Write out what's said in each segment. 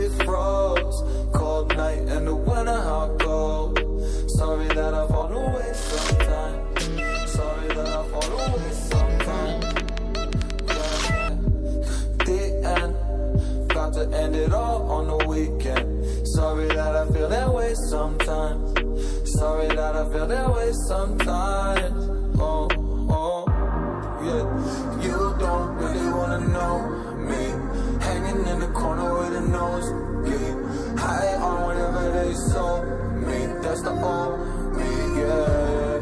We froze, cold night in the winter, how cold. Sorry that I fall away sometimes. Sorry that I fall away sometimes. Yeah. The end, got to end it all on the weekend. Sorry that I feel that way sometimes. Sorry that I feel that way sometimes. Oh, oh, yeah. You don't really wanna know me. Hanging in the corner with a nosebleed. High on whatever they sold me. That's the old me, yeah.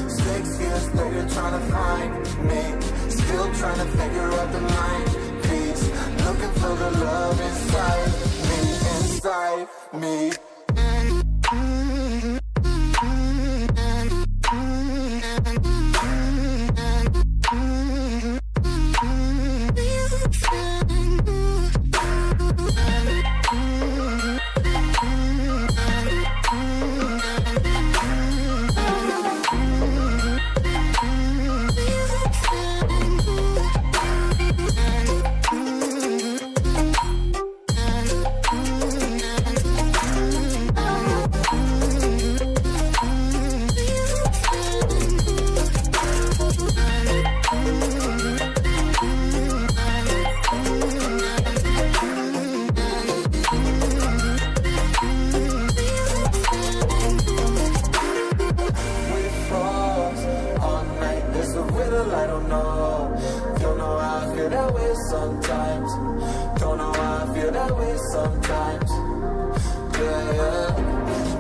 6 years later trying to find me. Still trying to figure out the mind piece. Looking for the love inside me, inside me. I don't know how I feel that way sometimes. Don't know how I feel that way sometimes. Yeah, yeah.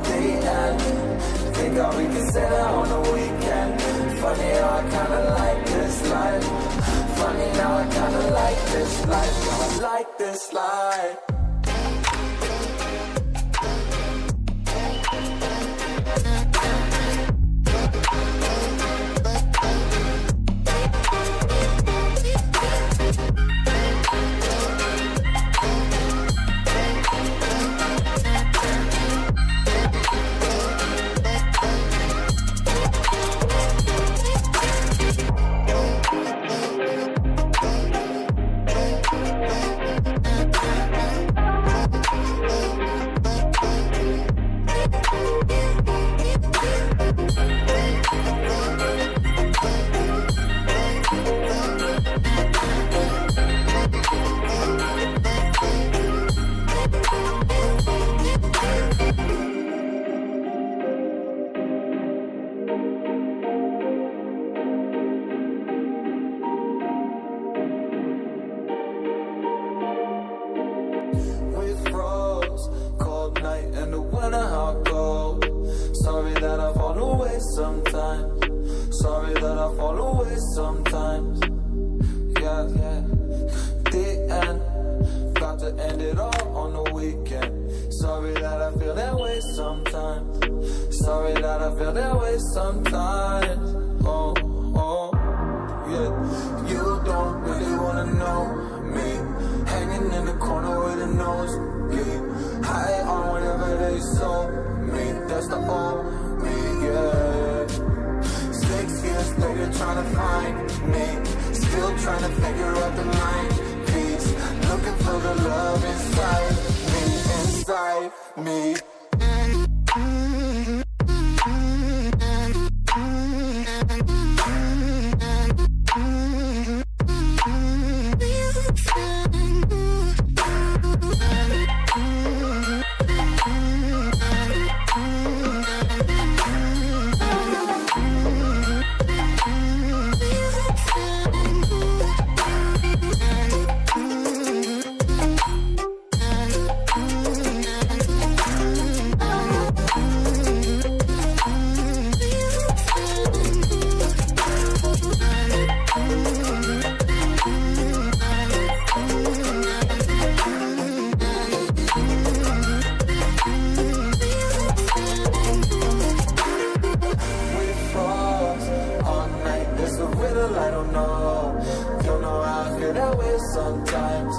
The end. Think all we can say that on the weekend. Funny how I kinda like this life. Funny now I kinda like this life. I like this life. Sorry that I fall away sometimes. Sorry that I fall away sometimes. Yeah, yeah. The end, got to end it all on the weekend. Sorry that I feel that way sometimes. Sorry that I feel that way sometimes. Oh, oh, yeah. You don't really wanna know me. Hanging in the corner with a nosebleed. High on whatever they sold me. That's the old me, yeah. 6 years later trying to find me. Still trying to figure out the mind piece. Looking for the love inside me, inside me. I don't know how I feel that way sometimes.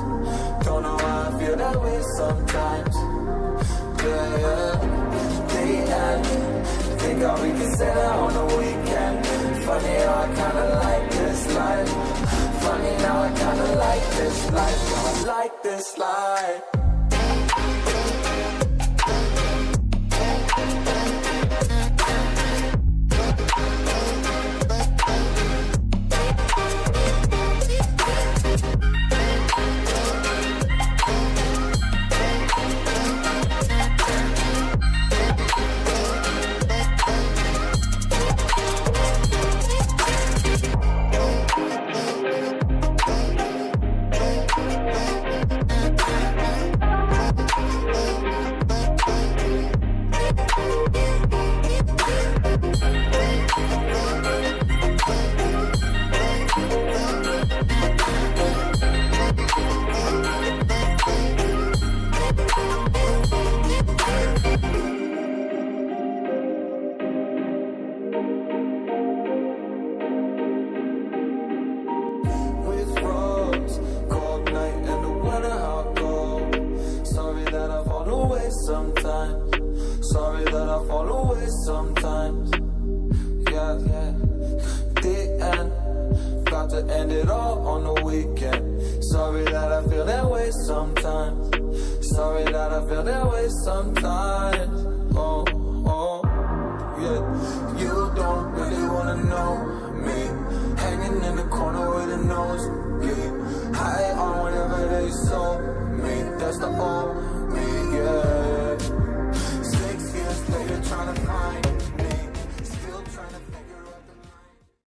Don't know how I feel that way sometimes. Yeah, yeah. The end. Think all we can say that on the weekend. Funny how I kinda like this life. Funny now I kinda like this life. I like this life. fall away sometimes. Yeah, yeah. The end. About to end it all on the weekend. Sorry that I feel that way sometimes. Sorry that I feel that way sometimes. Oh, oh, yeah. You don't really wanna know me. Hanging in the corner with a nosebleed. High on whatever they sold me. That's the old